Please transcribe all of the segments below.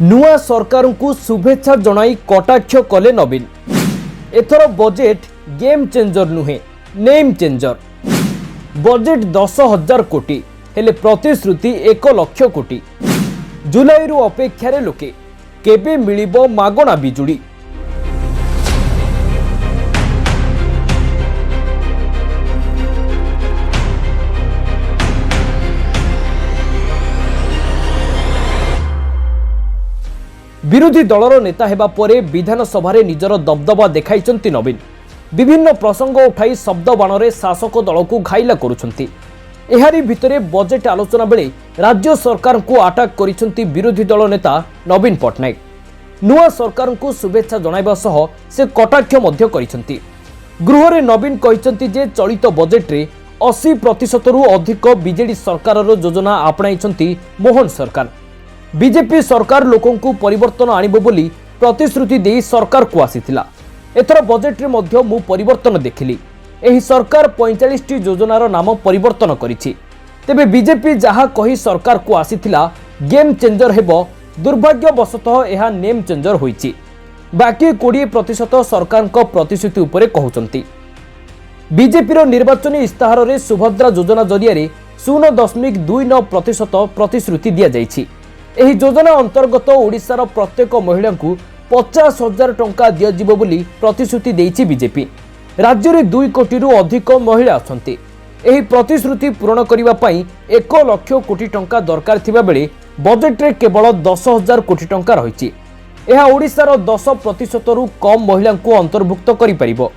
नुआ सरकार को शुभेच्छा जणाई कटाक्ष कले नवीन। एथर बजेट गेम चेंजर नुहे नेम चेंजर। बजेट 10,000 कोटी हेले प्रतिश्रुति 1 लाख कोटी। जुलाई रु अपेक्षारे लोके केबे मिलिबो मागणा बिजुली। विरोधी दलर नेता हेबा परे विधानसभा निजर दबदबा देखाइचंती नवीन। विभिन्न प्रसंग उठाई शब्द बाणरे शासक दल को घाइला करुछंती। एहारी भितरे बजेट आलोचना बेले राज्य सरकार को अटैक करिसंती विरोधी दल नेता नवीन पट्टनायक। नुआ सरकार को शुभेच्छा जणाइबा सह से कटाक्ष मध्य करिसंती। गृह रे नवीन कहिसंती जे चलित बजेट रे 80% रु अधिक बीजेडी सरकार योजना आपणाइसंती मोहन सरकार। बीजेपी सरकार लोकों को परिवर्तन आनिबो बोली प्रतिश्रुति दे सरकार को आसीथिला। एथर बजेट रे मध्य मु परिवर्तन देखिली। एही सरकार 45 टी योजनार नाम परिवर्तन करिछि। तेबे बीजेपी जहा कही सरकार को आसीथिला गेम चेंजर हेबो, दुर्भाग्यवशतः एहा नेम चेंजर होईछि। बाकी 20% सरकार को प्रतिश्रुति उपरे कहउचंती। बीजेपी रो निर्वाचनी इस्ताहार रे सुभद्रा योजना जरिया रे 0.29% प्रतिश्रुति दिया जाइछि। एही योजना अंतर्गत ओडिशार प्रत्येक महिला को 50,000 टंका दियाजिबो बोली प्रतिश्रुति देइछि बीजेपी। राज्य रे 2 कोटी रु अधिक महिला अछंती। एही प्रतिश्रुति पूर्ण करिबा पई 1 लाख कोटी टंका दरकार थिबा बेले बजेट रे केवल 10,000 कोटी टंका रहिछि। एहा ओडिशार 10% रु कम महिला को अंतर्भुक्त करि परिबो।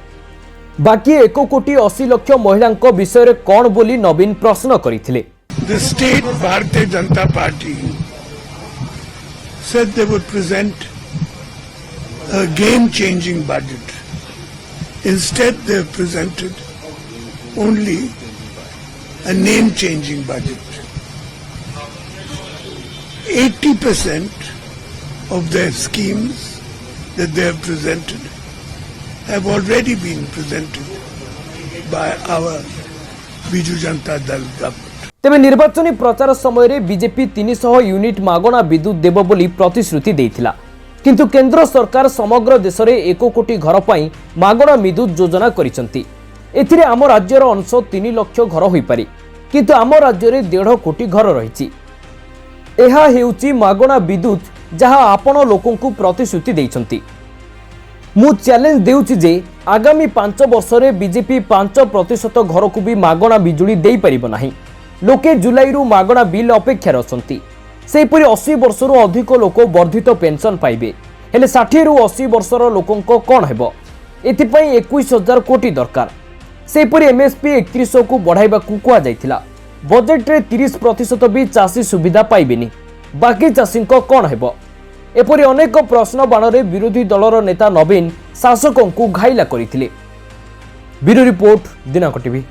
बाकी 1 कोटी 80 लाख महिलांको विषय रे कोन बोली नवीन प्रश्न करिथिले। The state Bharatiya Janata Party said they would present a game-changing budget. Instead, they have presented only a name-changing budget. 80% of their schemes that they have presented have already been presented by our Biju Janata Dal government. तेबे निर्वाचनी प्रचार समय रे BJP 300 unit मागणा विद्युत देव बोली प्रतिश्रुति देइथिला। किंतु केंद्र सरकार समग्र देश रे 1 कोटी घर पई मागणा विद्युत योजना करिसंती। एथिरे आम राज्यर अंश 3 लाख घर होई पारि, किंतु आम राज्य रे 1.5 कोटी घर रहिछि। एहा हेउची मागणा विद्युत जहा आपण लोकन को प्रतिश्रुति देइछंती। मु चैलेंज देउछि जे आगामी 5 वर्ष रे बीजेपी 5% घर को भी मागणा बिजुली देई परिबो नाही। लोके जुलाई रु मागणा बिल अपेक्षा अछंती। सेहिपरि 80 वर्ष रु अधिक लोक वर्धित पेंशन पाइबे। हेले 60 रु 80 वर्षर लोकंको कोन हेबो? एथिपई 21,000 कोटी दरकार। सेहिपरि एमएसपी 3100 को बढ़ाइबा को कुआ जाइथिला। बजेट रे 30% भी चासी सुविधा पाइबेनी। बाकी चासींको कोन हेबो? एपरि अनेक प्रश्न बाणरे विरोधी दलर नेता नवीन शासकों को घाइला करिथिले। ब्यूरो रिपोर्ट दिनांक टीवी।